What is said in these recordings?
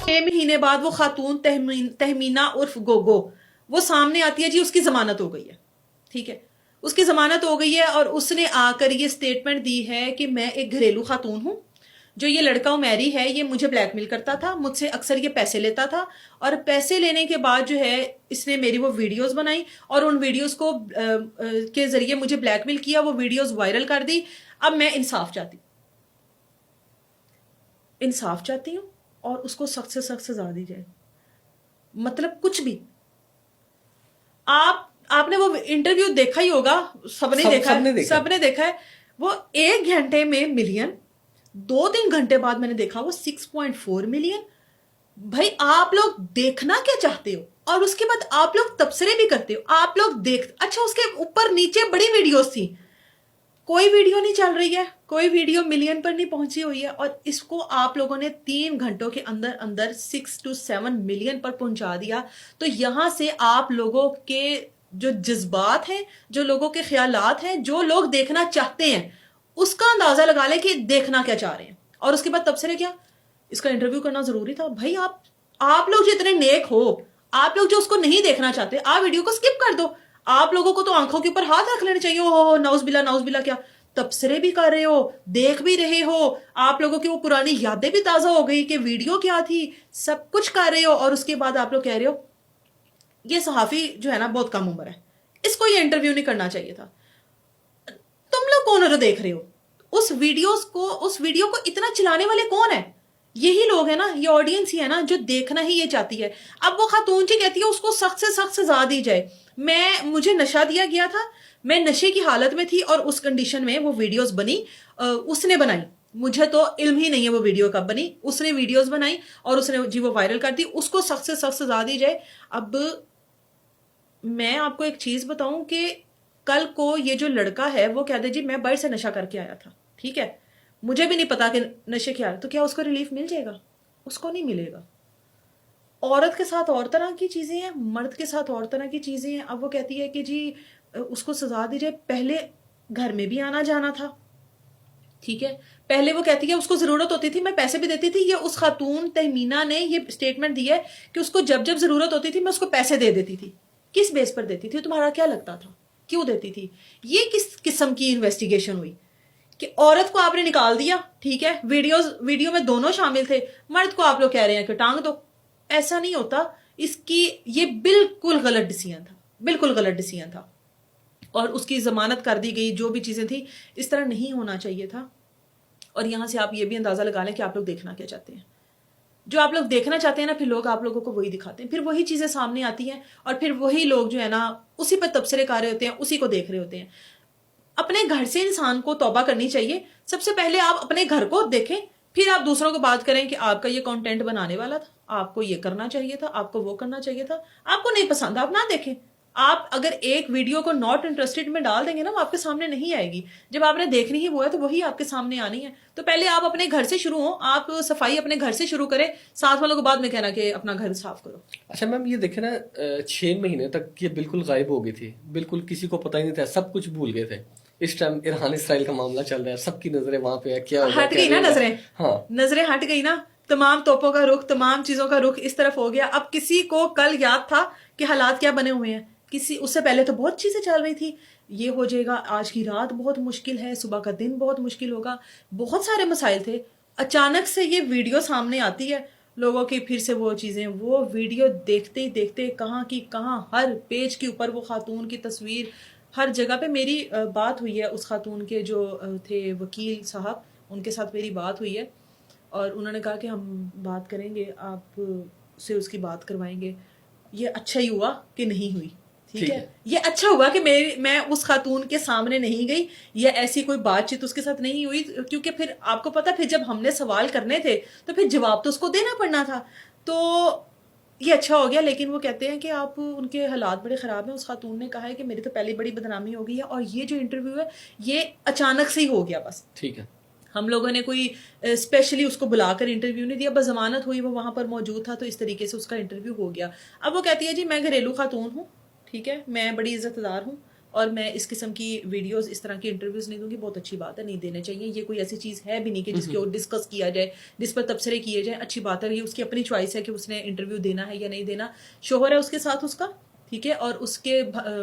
6 महीने बाद वो खातून तहमीना उर्फ गोगो वो सामने आती है जी, उसकी जमानत हो गई है, ठीक है, उसकी जमानत हो गई है और उसने आकर ये स्टेटमेंट दी है कि मैं एक घरेलू खातून हूं, जो ये लड़का मैरी है ये मुझे ब्लैकमेल करता था, मुझसे अक्सर ये पैसे लेता था और पैसे लेने के बाद जो है इसने मेरी वो वीडियोस बनाई और उन वीडियोस को के जरिए मुझे ब्लैकमेल किया, वो वीडियोस वायरल कर दी। अब मैं इंसाफ चाहती हूँ और उसको सख्त से सख्त सजा दी जाए। मतलब कुछ भी। आपने वो इंटरव्यू देखा ही होगा, सबने देखा है। वो 1 घंटे में मिलियन, 2-3 घंटे बाद मैंने देखा वो 6.4 मिलियन। भाई आप लोग देखना क्या चाहते हो? और उसके बाद आप लोग तबसरे भी करते हो, आप लोग अच्छा उसके ऊपर नीचे बड़ी वीडियोस थी, कोई वीडियो नहीं चल रही है, कोई वीडियो मिलियन पर नहीं पहुंची हुई है और इसको आप लोगों ने 3 घंटों के अंदर अंदर 6 to 7 मिलियन पर पहुंचा दिया। तो यहां से आप लोगों के जो जज्बात हैं, जो लोगों के ख्यालात हैं, जो लोग देखना चाहते हैं, उसका अंदाजा लगा ले कि देखना क्या चाह रहे हैं। और उसके बाद तबसरे क्या, इसका इंटरव्यू करना जरूरी था। भाई आप लोग जो इतने नेक हो, आप लोग जो उसको नहीं देखना चाहते, आप वीडियो को स्किप कर दो। आप लोगों को तो आंखों के ऊपर हाथ रख लेने चाहिए। हो नाउज़बिल्ला क्या तबसरे भी कर रहे हो, देख भी रहे हो, आप लोगों की वो पुरानी यादें भी ताजा हो गई कि वीडियो क्या थी, सब कुछ कर रहे हो और उसके बाद आप लोग कह रहे हो ये सहाफी जो है ना बहुत कम उम्र है, इसको ये इंटरव्यू नहीं करना चाहिए था। तुम लोग कौन हो जो देख रहे हो? उस वीडियो को इतना चलाने वाले कौन है? यही लोग है ना, ये ऑडियंस ही है ना जो देखना ही ये चाहती है। अब वो खातून जी कहती है उसको सख्त से सख्त सजा दी जाए। मुझे नशा दिया गया था, मैं नशे की हालत में थी और उस कंडीशन में वो वीडियोस बनी, उसने बनाई, मुझे तो इल्म ही नहीं है वो वीडियो कब बनी, उसने वीडियोस बनाई और उसने जी वो वायरल कर दी, उसको सख्त से सख्त सजा दी जाए। अब मैं आपको एक चीज बताऊं कि कल को ये जो लड़का है वो कहते जी मैं बाहर से नशा करके आया था, ठीक है, मुझे भी नहीं पता कि नशे क्या है, तो क्या उसको रिलीफ मिल जाएगा? उसको नहीं मिलेगा। औरत के साथ और तरह की चीजें हैं, मर्द के साथ और तरह की चीजें हैं। अब वो कहती है कि जी उसको सजा दी जाए। पहले घर में भी आना जाना था, ठीक है, पहले वो कहती है उसको जरूरत होती थी मैं पैसे भी देती थी। ये उस खातून तहमीना ने ये स्टेटमेंट दी है कि उसको जब जब जरूरत होती थी मैं उसको पैसे दे देती थी। किस बेस पर देती थी? तुम्हारा क्या लगता था? क्यों देती थी? ये किस किस्म की इन्वेस्टिगेशन हुई कि औरत को आपने निकाल दिया, ठीक है, वीडियो में दोनों शामिल थे, मर्द को आप लोग कह रहे हैं कि टांग दो। ऐसा नहीं होता। इसकी ये बिल्कुल गलत डिसीजन था और उसकी जमानत कर दी गई। जो भी चीजें थी इस तरह नहीं होना चाहिए था। और यहां से आप ये भी अंदाजा लगा लें कि आप लोग देखना क्या चाहते हैं। जो आप लोग देखना चाहते हैं ना, फिर लोग आप लोगों को वही दिखाते हैं, फिर वही चीजें सामने आती हैं और फिर वही लोग जो है ना उसी पर तबसरे कर रहे होते हैं, उसी को देख रहे होते हैं। अपने घर से इंसान को तौबा करनी चाहिए। सबसे पहले आप अपने घर को देखें, फिर आप दूसरों को बात करें कि आपका ये कंटेंट बनाने वाला था, आपको ये करना चाहिए था, आपको वो करना चाहिए था। आपको नहीं पसंद आप ना देखें। आप अगर एक वीडियो को नॉट इंटरेस्टेड में डाल देंगे ना, वो आपके सामने नहीं आएगी। जब आपने देखनी ही वो है तो वही आपके सामने आनी है। तो पहले आप अपने घर से शुरू हो, आप सफाई अपने घर से शुरू करें, साथ वालों को बाद में कहना कि अपना घर साफ करो। अच्छा मैम, ये देखे ना 6 महीने तक ये बिल्कुल गायब हो गई थी, बिल्कुल किसी को पता ही नहीं था, सब कुछ भूल गए थे। इस टाइम ईरान इसराइल का मामला चल रहा है, सबकी नजरें वहां पे है, क्या हट गई ना नजरें? हाँ, नजरें हट गई ना, तमाम तोपों का रुख, तमाम चीजों का रुख इस तरफ हो गया। अब किसी को कल याद था कि हालात क्या बने हुए हैं? उससे पहले तो बहुत चीजें चल रही थी, ये हो जाएगा, आज की रात बहुत मुश्किल है, सुबह का दिन बहुत मुश्किल होगा, बहुत सारे मसाइल थे। अचानक से ये वीडियो सामने आती है, लोगों की फिर से वो चीजें, वो वीडियो देखते ही देखते कहाँ की कहाँ, हर पेज के ऊपर वो खातून की तस्वीर, हर जगह पे। मेरी बात हुई है उस खातून के जो थे वकील साहब, उनके साथ मेरी बात हुई है और उन्होंने कहा कि हम बात करेंगे, आप से उसकी बात करवाएंगे। ये अच्छा ही हुआ कि नहीं हुई, ठीक है, ये अच्छा हुआ कि मैं उस खातून के सामने नहीं गई या ऐसी कोई बातचीत उसके साथ नहीं हुई, क्योंकि फिर आपको पता, फिर जब हमने सवाल करने थे तो फिर जवाब तो उसको देना पड़ना था। तो ये अच्छा हो गया। लेकिन वो कहते हैं कि आप, उनके हालात बड़े ख़राब हैं। उस खातून ने कहा है कि मेरी तो पहले बड़ी बदनामी हो गई है और ये जो इंटरव्यू है ये अचानक से ही हो गया, बस, ठीक है, हम लोगों ने कोई स्पेशली उसको बुलाकर इंटरव्यू नहीं दिया, बस जमानत हुई, वो वहां पर मौजूद था, तो इस तरीके से उसका इंटरव्यू हो गया। अब वो कहती है जी मैं घरेलू खातून हूँ, ठीक है, मैं बड़ी इज्जतदार हूँ اور میں اس قسم کی ویڈیوز اس طرح کی انٹرویوز نہیں دوں گی. بہت اچھی بات ہے, نہیں دینے چاہیے. یہ کوئی ایسی چیز ہے بھی نہیں کہ جس کے اوپر ڈسکس کیا جائے, جس پر تبصرے کیے جائیں. اچھی بات ہے, یہ اس کی اپنی چوائس ہے کہ اس نے انٹرویو دینا ہے یا نہیں دینا. شوہر ہے اس کے ساتھ اس کا, ٹھیک ہے, اور اس کے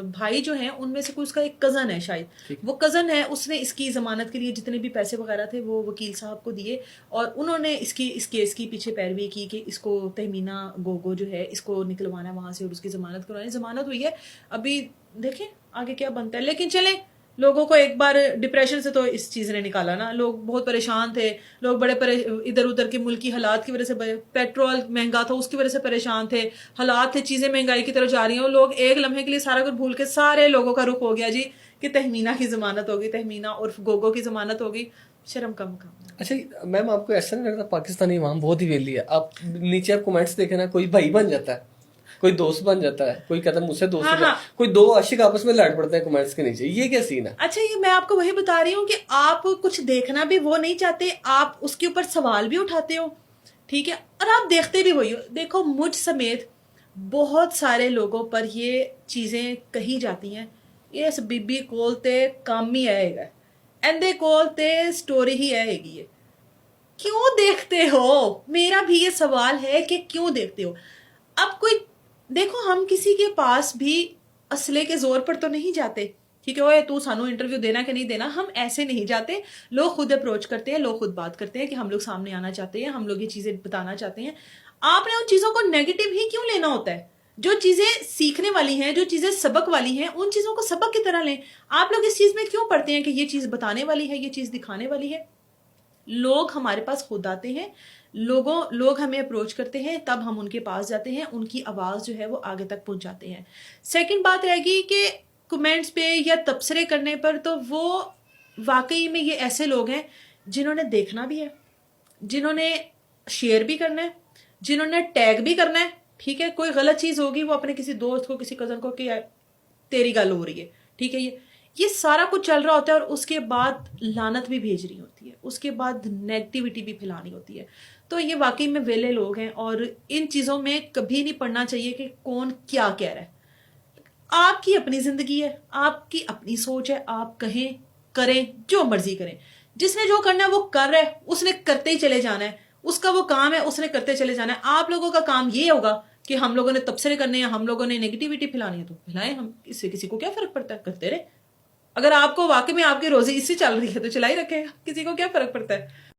بھائی جو ہیں ان میں سے کوئی اس کا ایک کزن ہے شاید, وہ کزن ہے, اس نے اس کی ضمانت کے لیے جتنے بھی پیسے وغیرہ تھے وہ وکیل صاحب کو دیے, اور انہوں نے اس کیس کی پیچھے پیروی کی کہ اس کو تہمینہ گوگو جو ہے اس کو نکلوانا وہاں سے اور اس کی ضمانت کروانی. ضمانت ہوئی ہے, ابھی دیکھیں آگے کیا بنتا ہے. لیکن چلیں, لوگوں کو ایک بار ڈپریشن سے تو اس چیز نے نکالا نا. لوگ بہت پریشان تھے, لوگ بڑے ادھر ادھر کے ملکی حالات کی وجہ سے, پیٹرول مہنگا تھا اس کی وجہ سے پریشان تھے, حالات تھے, چیزیں مہنگائی کی طرف جا رہی ہیں. لوگ ایک لمحے کے لیے سارا کچھ بھول کے سارے لوگوں کا رخ ہو گیا جی کہ تہمینہ کی ضمانت ہوگی, تہمینہ اور گوگو کی ضمانت ہوگی. شرم کم کام. اچھا میم, آپ کو ایسا نہیں لگتا پاکستانی عوام بہت ہی ویلی ہے؟ آپ نیچے آپ کمنٹس دیکھیں نا, کوئی بھائی بن جاتا ہے, کوئی دوست بن جاتا ہے, کوئی کہتا ہے مجھ سے دوست ہو جائے, کوئی دو عاشق آپس میں لڑ پڑتے ہیں کمنٹس کے نیچے. یہ کیا سین ہے؟ اچھا, یہ میں آپ کو وہی بتا رہی ہوں کہ آپ کچھ دیکھنا بھی وہ نہیں چاہتے, آپ اس کے اوپر سوال بھی اٹھاتے ہو, ٹھیک ہے, اور آپ دیکھتے بھی وہی ہو. دیکھو مجھ سمیت بہت سارے لوگوں پر یہ چیزیں کہی جاتی ہیں, اس بی بی کول تے کام ہی آئے گا, ایندے کول تے سٹوری ہی آئے گی. کیوں دیکھتے ہو؟ میرا بھی یہ سوال ہے کہ کیوں دیکھتے ہو. اب کوئی دیکھو, ہم کسی کے پاس بھی اسلحے کے زور پر تو نہیں جاتے, ٹھیک ہے, اوے تو سانو انٹرویو دینا کہ نہیں دینا, ہم ایسے نہیں جاتے. لوگ خود اپروچ کرتے ہیں, لوگ خود بات کرتے ہیں کہ ہم لوگ سامنے آنا چاہتے ہیں, ہم لوگ یہ چیزیں بتانا چاہتے ہیں. آپ نے ان چیزوں کو نیگیٹو ہی کیوں لینا ہوتا ہے؟ جو چیزیں سیکھنے والی ہیں, جو چیزیں سبق والی ہیں, ان چیزوں کو سبق کی طرح لیں. آپ لوگ اس چیز میں کیوں پڑھتے ہیں کہ یہ چیز بتانے والی ہے, یہ چیز دکھانے والی ہے؟ لوگ ہمارے پاس خود آتے ہیں, لوگ ہمیں اپروچ کرتے ہیں, تب ہم ان کے پاس جاتے ہیں, ان کی آواز جو ہے وہ آگے تک پہنچاتے ہیں. سیکنڈ بات رہے گی کہ کمنٹس پہ یا تبصرے کرنے پر, تو وہ واقعی میں یہ ایسے لوگ ہیں جنہوں نے دیکھنا بھی ہے, جنہوں نے شیئر بھی کرنا ہے, جنہوں نے ٹیگ بھی کرنا ہے, ٹھیک ہے. کوئی غلط چیز ہوگی وہ اپنے کسی دوست کو, کسی کزن کو کہ تیری گل ہو رہی ہے, ٹھیک ہے, یہ سارا کچھ چل رہا ہوتا ہے, اور اس کے بعد لعنت بھی بھیج رہی ہوتی ہے, اس کے بعد نیگیٹیوٹی بھی پھیلانی ہوتی ہے. تو یہ واقعی میں ویلے لوگ ہیں, اور ان چیزوں میں کبھی نہیں پڑنا چاہیے کہ کون کیا کہہ رہا ہے. آپ کی اپنی زندگی ہے, آپ کی اپنی سوچ ہے, آپ کہیں کریں جو مرضی کریں. جس نے جو کرنا ہے وہ کر رہا ہے, اس نے کرتے ہی چلے جانا ہے, اس کا وہ کام ہے, اس نے کرتے چلے جانا ہے. آپ لوگوں کا کام یہ ہوگا کہ ہم لوگوں نے تبصرے کرنے ہیں, ہم لوگوں نے نیگیٹیوٹی پھیلانی ہے تو پھیلائیں, ہم اس سے کسی کو کیا فرق پڑتا ہے, کرتے رہے. اگر آپ کو واقعی میں آپ کی روزی اس سے چل رہی ہے تو چلا ہی رکھے, کسی کو کیا فرق پڑتا ہے.